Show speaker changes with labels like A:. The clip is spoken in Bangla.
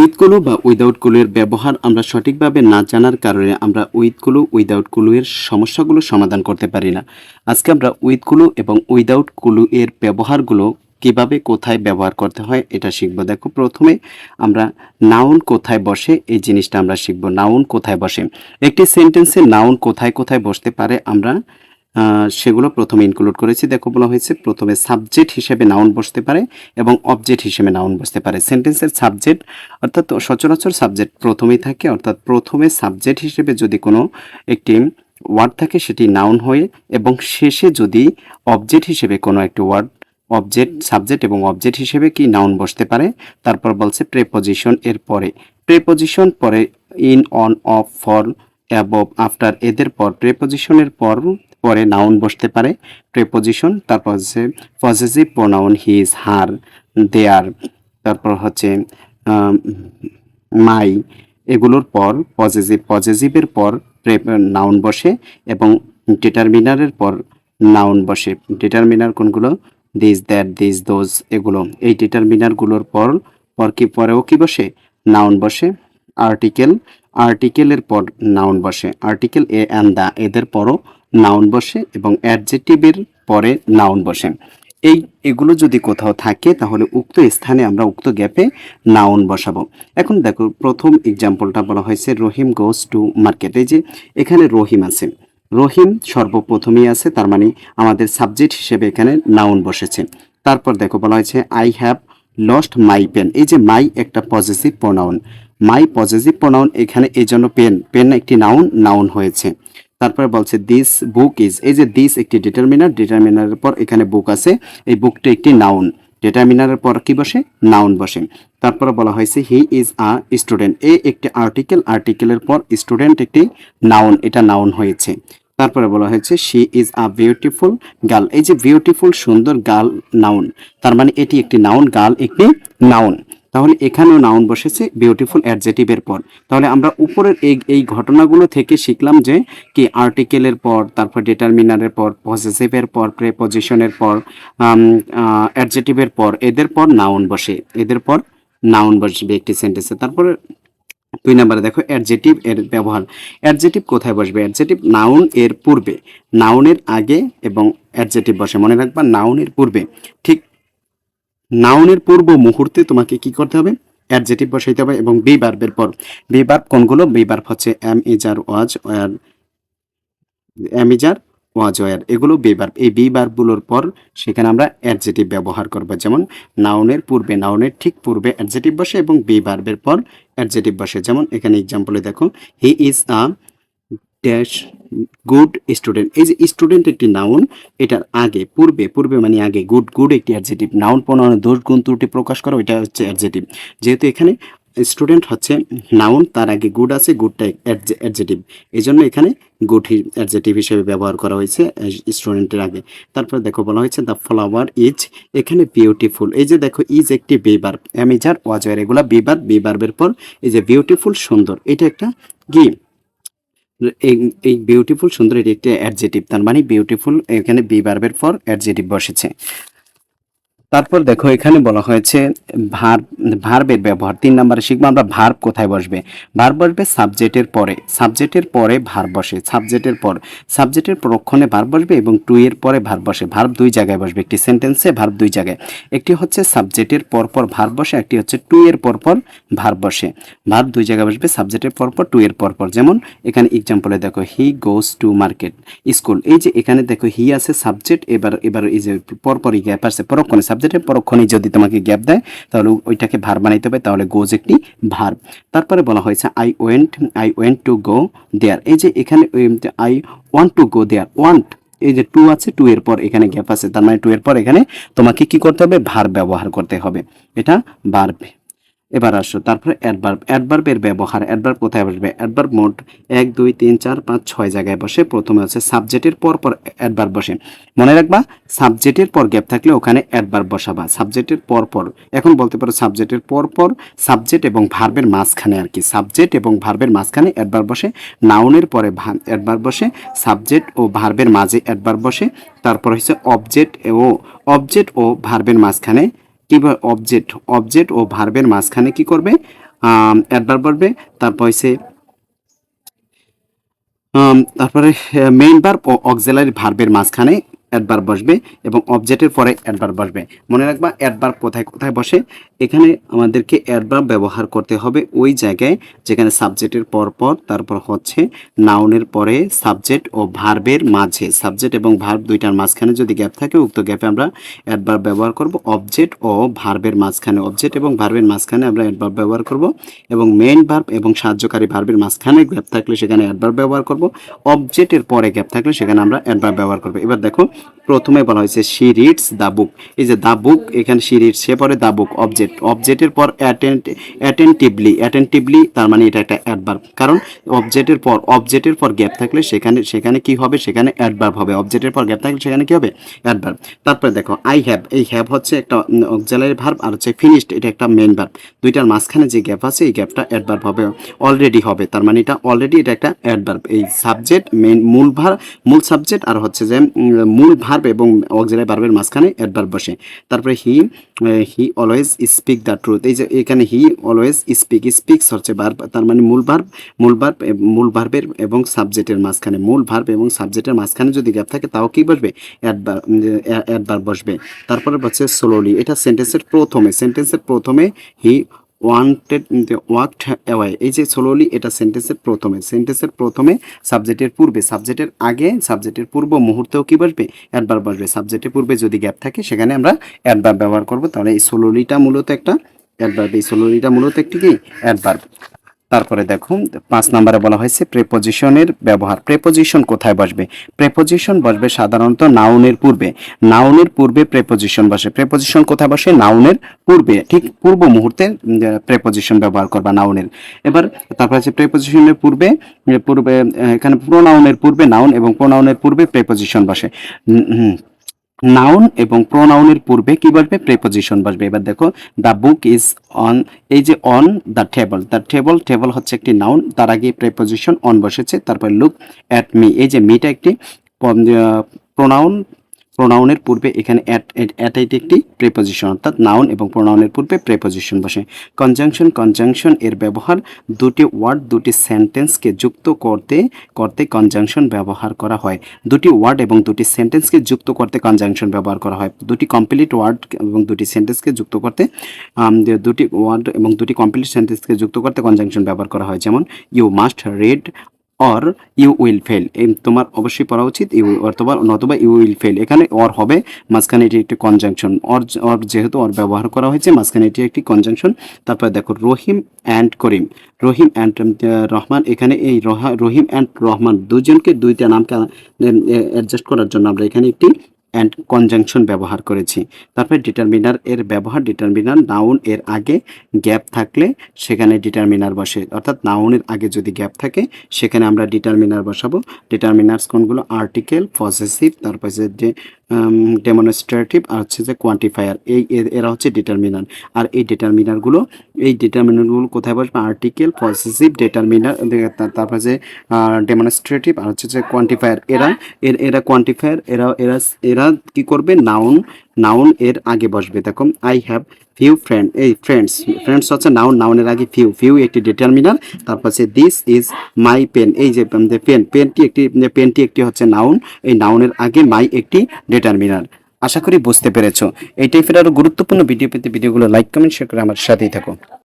A: উইথ ক্লু বা উইদাউট ক্লু এর ব্যবহার আমরা সঠিকভাবে না জানার কারণে আমরা উইথ ক্লু উইদাউট ক্লু এর সমস্যাগুলো সমাধান করতে পারি না। আজকে আমরা উইথ ক্লু এবং উইদাউট ক্লু এর ব্যবহারগুলো কিভাবে কোথায় ব্যবহার করতে হয় এটা শিখব। দেখো, প্রথমে আমরা নাউন কোথায় বসে এই জিনিসটা আমরা শিখব। নাউন কোথায় বসে, একটি সেন্টেন্সে নাউন কোথায় কোথায় বসতে পারে আমরা সেগুলো প্রথমে ইনক্লুড করেছি। দেখো, বলা হয়েছে প্রথমে সাবজেক্ট হিসেবে নাউন বসতে পারে এবং অবজেক্ট হিসেবে নাউন বসতে পারে। সেন্টেন্সের সাবজেক্ট অর্থাৎ সচরাচর সাবজেক্ট প্রথমেই থাকে, অর্থাৎ প্রথমে সাবজেক্ট হিসেবে যদি কোনো একটি ওয়ার্ড থাকে সেটি নাউন হয়ে, এবং শেষে যদি অবজেক্ট হিসেবে কোনো একটি ওয়ার্ড অবজেক্ট সাবজেক্ট এবং অবজেক্ট হিসেবে কি নাউন বসতে পারে। তারপর বলছে প্রেপোজিশন এর পরে, প্রেপোজিশন পরে in, on, of, for, above, after এদের পর প্রেপোজিশনের পরে নাউন বসতে পারে প্রেপোজিশন। তারপর হচ্ছে পজেসিভ প্রোনাউন হিজ, হার, দেয়ার, তারপর হচ্ছে মাই, এগুলোর পর পজেসিভের পর নাউন বসে এবং ডিটারমিনারের পর নাউন বসে। ডিটারমিনার কোনগুলো? দিস, দ্যাট, দিস, দোজ, এগুলো। এই ডিটারমিনারগুলোর পরেও কি বসে? নাউন বসে। আর্টিকেলের পর নাউন বসে। আর্টিকেল এ অ্যান্ড দা এদের পরও নাউন বসে এবং অ্যাডজেক্টিভের পরে নাউন বসে। এগুলো যদি কোথাও থাকে তাহলে উক্ত স্থানে আমরা উক্ত গ্যাপে নাউন বসাবো। এখন দেখো, প্রথম এক্সাম্পলটা বলা হয়েছে রহিম গোস টু মার্কেট। এই যে এখানে রহিম আছে, রহিম সর্বপ্রথমেই আছে, তার মানে আমাদের সাবজেক্ট হিসেবে এখানে নাউন বসেছে। তারপর দেখো, বলা হয়েছে I have lost my pen. এই যে মাই একটা possessive pronoun, my possessive pronoun এখানে এই জন্য পেন একটি নাউন হয়েছে। তারপরে বলছে দিস বুক ইজ, এই যে দিস একটি ডিটারমিনারের পর এখানে বুক আছে, এই বুকটা একটি নাউন, ডিটারমিনারের পর কি বসে? নাউন বসে। তারপরে বলা হয়েছে হি ইজ আ স্টুডেন্ট, এ একটি আর্টিকেলের পর স্টুডেন্ট একটি নাউন, এটা নাউন হয়েছে। তারপরে বলা হয়েছে she is a beautiful girl, এই যে বিউটিফুল সুন্দর, গার্ল নাউন, তার মানে এটি একটি নাউন, গার্ল একটি নাউন। তাহলে এখানেও নাউন বসেছে বিউটিফুল অ্যাডজেটিভের পর। তাহলে আমরা উপরের এই ঘটনাগুলো থেকে শিখলাম যে কি আর্টিকেলের পর, তারপর ডিটারমিনারের পর, পজেসিভের পর, প্রেপোজিশনের পর, অ্যাডজেটিভের পর, এদের পর নাউন বসবে একটি সেন্টেন্সে। তারপরে 2 নম্বরে দেখো অ্যাডজেটিভ এর ব্যবহার। অ্যাডজেটিভ কোথায় বসবে? অ্যাডজেটিভ নাউন এর পূর্বে, নাউনের আগে এবং অ্যাডজেটিভ বসে। মনে রাখবা, নাউনের পূর্বে, ঠিক নাউনের পূর্ব মুহূর্তে তোমাকে কি করতে হবে? অ্যাডজেটিভ বসাইতে হবে। এবং বি ভার্বের পর, বি ভার্ব কোনগুলো? বি ভার্ব হচ্ছে am, is, are, was, were, were, এগুলো বি ভার্ব। এই বি ভার্বগুলোর পর সেখানে আমরা অ্যাডজেটিভ ব্যবহার করব। যেমন নাউনের পূর্বে, নাউনের ঠিক পূর্বে অ্যাডজেটিভ বসে এবং বি ভার্বের পর অ্যাডজেটিভ বসে। যেমন এখানে এক্সাম্পলে দেখো, he is a dash good student. এই যে স্টুডেন্ট একটি নাউন, এটার আগে পূর্বে মানে আগে, গুড একটি অ্যাডজেটিভ। নাউন প্রোনাউনের দোষ গুণ ত্রুটি প্রকাশ করে, ওইটা হচ্ছে অ্যাডজেটিভ। যেহেতু এখানে স্টুডেন্ট হচ্ছে নাউন, তার আগে গুড আছে, গুডটা অ্যাডজেটিভ, এই জন্য এখানে গুড অ্যাডজেটিভ হিসেবে ব্যবহার করা হয়েছে স্টুডেন্টের আগে। তারপর দেখো, বলা হয়েছে দ্য ফ্লাওয়ার ইজ, এখানে বিউটিফুল। এই যে দেখো, ইজ একটি be verb, am, is, are, was, were, এগুলা বি ভার্বের পর এই যে বিউটিফুল সুন্দর, এটা একটা কি? এই বিউটিফুল সুন্দর, এটি একটি অ্যাডজেটিভ, তার মানে বিউটিফুল এখানে বি ভার্বের পর অ্যাডজেটিভ বসেছে। তারপর দেখো, এখানে বলা হয়েছে ভার্বের ব্যবহার। 3 নম্বরে শিখবো আমরা ভার্ব কোথায় বসবে। ভার্ব বসবে সাবজেক্টের পরে ভার্ব বসে। সাবজেক্টের পরক্ষণে ভার্ব বসবে এবং টু এর পরে ভার্ব বসে। ভার্ব 2 জায়গায় বসবে, একটি সেন্টেন্সে ভার্ব 2 জায়গায়। একটি হচ্ছে সাবজেক্টের পরপর ভার্ব বসে, একটি হচ্ছে টু এর পরপর ভার্ব বসে। ভার্ব 2 জায়গায় বসবে, সাবজেক্টের পরপর, টু এর পরপর। যেমন এখানে এক্সাম্পলে দেখো, হি গোস টু মার্কেট স্কুল। এই যে এখানে দেখো, হি আছে সাবজেক্ট, এবার এই যে পরপরই গ্যাপ আছে, পরক্ষণে সাবজেক্টের পরক্ষণে যদি তোমাকে গ্যাপ দেয় তাহলে ওইটাকে ভার্ব বানাইতে হবে, তাহলে গোজ একটি ভার্ব। তারপরে বলা হয়েছে I went to go there. এই যে এখানে I want to go there, want, এই যে টু আছে, টু এর পর এখানে গ্যাপ আছে, তার মানে টু এর পর এখানে তোমাকে কি করতে হবে? ভার্ব ব্যবহার করতে হবে, এটা ভার্ব। এবার আসো, তারপরে অ্যাডভার্বের ব্যবহার। অ্যাডভার্ব কোথায় বসবে? অ্যাডভার্ব মোট 1 2 3 4 5 6 জায়গায় বসে। প্রথমে হচ্ছে সাবজেক্টের পর অ্যাডভার্ব বসে। মনে রাখবা, সাবজেক্টের পর গ্যাপ থাকলে ওখানে অ্যাডভার্ব বসাবা, সাবজেক্টের পর। এখন বলতে পারো সাবজেক্টের পর সাবজেক্ট এবং ভার্বের মাঝখানে, আর কি সাবজেক্ট এবং ভার্বের মাঝখানে অ্যাডভার্ব বসে। নাউনের পরে অ্যাডভার্ব বসে, সাবজেক্ট ও ভার্বের মাঝে অ্যাডভার্ব বসে। তারপর হচ্ছে অবজেক্ট ও ভার্বের মাঝখানে, অবজেক্ট ও ভার্বের মাঝখানে কি করবে? অ্যাডভার্ব বসবে। তারপর হচ্ছে তারপরে মেইন ভার্ব ও অক্সিলারি ভার্বের মাঝখানে অ্যাডভার্ব বসবে এবং অবজেক্টের পরে অ্যাডভার্ব বসবে। মনে রাখবা অ্যাডভার্ব কোথায় কোথায় বসে। এখানে আমাদেরকে অ্যাডভার্ব ব্যবহার করতে হবে ওই জায়গায় যেখানে সাবজেক্টের পর পর, তারপর হচ্ছে নাউনের পরে সাবজেক্ট ও ভার্বের মাঝে, সাবজেক্ট এবং ভার্ব দুইটার মাঝখানে যদি গ্যাপ থাকে উক্ত গ্যাপে আমরা অ্যাডভার্ব ব্যবহার করব। অবজেক্ট ও ভার্বের মাঝখানে, অবজেক্ট এবং ভার্বের মাঝখানে আমরা অ্যাডভার্ব ব্যবহার করব এবং মেইন ভার্ব এবং সাহায্যকারী ভার্বের মাঝখানে গ্যাপ থাকলে সেখানে অ্যাডভার্ব ব্যবহার করব। অবজেক্টের পরে গ্যাপ থাকলে সেখানে আমরা অ্যাডভার্ব ব্যবহার করব। এবার দেখো প্রথমে বলা হয়েছে শি রিডস দ্য বুক। এই যে দ্য বুক, এখানে শি রিডস, সে পরে দ্য বুক, অবজেক্ট, অবজেক্টের পর অ্যাটেন্টিভলি, তার মানে এটা একটা অ্যাডভার্ব। কারণ অবজেক্টের পর গ্যাপ থাকলে সেখানে কি হবে, সেখানে অ্যাডভার্ব হবে। অবজেক্টের পর গ্যাপ থাকলে সেখানে কি হবে, অ্যাডভার্ব। তারপরে দেখো আই হ্যাভ, এই হ্যাভ হচ্ছে একটা অক্সিলারি ভার্ব আর হচ্ছে ফিনিশড এটা একটা মেইন ভার্ব। দুইটার মাঝখানে যে গ্যাপ আছে এই গ্যাপটা অ্যাডভার্ব হবে, অলরেডি হবে। তার মানে এটা অলরেডি, এটা একটা অ্যাডভার্ব। এই সাবজেক্ট মেইন মূল সাবজেক্ট আর হচ্ছে যে মূল ভার্ব এবং অক্সিলারি ভার্বের মাঝখানে অ্যাডভার্ব বসে। তারপরে he always speak the truth. এই যে এখানে হি অলওয়েজ স্পিক্স হচ্ছে ভার্ব, তার মানে মূল ভার্বের এবং সাবজেক্টের মাঝখানে, মূল ভার্ব এবং সাবজেক্টের মাঝখানে যদি গ্যাপ থাকে তাও কি বসবে, অ্যাডভার্ব বসবে। তারপরে হচ্ছে স্লোলি, এটা সেন্টেন্সের প্রথমে হি ওয়াকড অ্যাওয়ে। এই যে স্লোলি এটা সেন্টেন্সের প্রথমে সাবজেক্টের আগে, সাবজেক্টের পূর্ব মুহূর্তেও কি বসবে, অ্যাডভার্ব বসবে। সাবজেক্টের পূর্বে যদি গ্যাপ থাকে সেখানে আমরা অ্যাডভার্ব ব্যবহার করব। তাহলে এই স্লোলিটা মূলত একটা অ্যাডভার্ব, এই স্লোলিটা মূলত একটি কি, অ্যাডভার্ব। তারপরে দেখো 5 নম্বরে বলা হয়েছে প্রেপোজিশনের ব্যবহার। প্রেপোজিশন কোথায় বসবে? প্রেপোজিশন বসবে সাধারণত নাউনের পূর্বে প্রেপোজিশন বসে। প্রেপোজিশন কোথায় বসে? নাউনের পূর্বে, ঠিক পূর্ব মুহূর্তে প্রেপোজিশন ব্যবহার করবা নাউনের। এবার তারপর হচ্ছে প্রেপোজিশনের পূর্বে এখানে প্রোনাউনের পূর্বে নাউন এবং প্রোনাউনের পূর্বে প্রেপোজিশন বসে। নাউন এবং প্রোনাউনের পূর্বে কি বসবে, প্রেপোজিশন বসবে। এবার দেখো দ্য বুক ইজ অন, এই যে অন দ্য টেবল হচ্ছে একটি নাউন, তার আগে প্রেপোজিশন অন বসেছে। তারপর লুক অ্যাট মি, এই যে মিটা একটি প্রোনাউনের পূর্বে এখানে অ্যাট একটি প্রেপোজিশন, অর্থাৎ নাউন এবং প্রোনাউনের পূর্বে প্রেপোজিশন বসে। কনজাংশন এর ব্যবহার দুটি ওয়ার্ড দুটি সেন্টেন্সকে যুক্ত করতে কনজাংশন ব্যবহার করা হয়। দুটি ওয়ার্ড এবং দুটি সেন্টেন্সকে যুক্ত করতে কনজাংশন ব্যবহার করা হয়। দুটি কমপ্লিট ওয়ার্ড এবং দুটি সেন্টেন্সকে যুক্ত করতে কনজাংশন ব্যবহার করা হয়। যেমন you must read or you will fail, তোমার অবশ্যই পড়া উচিত, নতুবা ইউ উইল ফেল। এখানে অর হবে, মাঝখানে এটি একটি কনজাংশন, যেহেতু অর ব্যবহার করা হয়েছে মাঝখানে এটি একটি কনজাংশন। তারপরে দেখো রহিম অ্যান্ড রহমান, এখানে এই রহিম অ্যান্ড রহমান দুজনকে দুইটা নামকে অ্যাডজাস্ট করার জন্য আমরা এখানে একটি অ্যান্ড কনজাংশন ব্যবহার করেছি। তারপরে ডিটারমিনার এর ব্যবহার, ডিটারমিনার নাউন এর আগে গ্যাপ থাকলে সেখানে ডিটারমিনার বসে, অর্থাৎ নাউনের আগে যদি গ্যাপ থাকে সেখানে আমরা ডিটারমিনার বসাবো। ডিটারমিনার্স কোনগুলো? আর্টিকেল, পসেসিভ, তারপর যে ডেমনস্ট্রেটিভ আর হচ্ছে যে কোয়ান্টিফায়ার, এরা হচ্ছে ডিটারমিনার। আর এই ডিটারমিনারগুলো কোথায় বসবে? আর্টিকেল, পসেসিভ, ডিটারমিনার, তারপর যে ডেমনস্ট্রেটিভ আর হচ্ছে যে কোয়ান্টিফায়ার। এরা কোয়ান্টিফায়ার, এরা কি করবে? নাউন এর আগে বসবে। দেখো আই হ্যাভ ফিউ ফ্রেন্ড, এই ফ্রেন্ডস হচ্ছে নাউনের আগে ফিউ একটি ডিটারমিনার। তারপর হচ্ছে দিস ইজ মাই পেন, এই যে পেনটি একটি হচ্ছে নাউন, এই নাউনের আগে মাই একটি ডিটারমিনার। আশা করি বুঝতে পেরেছো। এই টাইপের আরো গুরুত্বপূর্ণ ভিডিও পেতে ভিডিওগুলো লাইক, কমেন্ট, শেয়ার করে আমার সাথেই থাকো।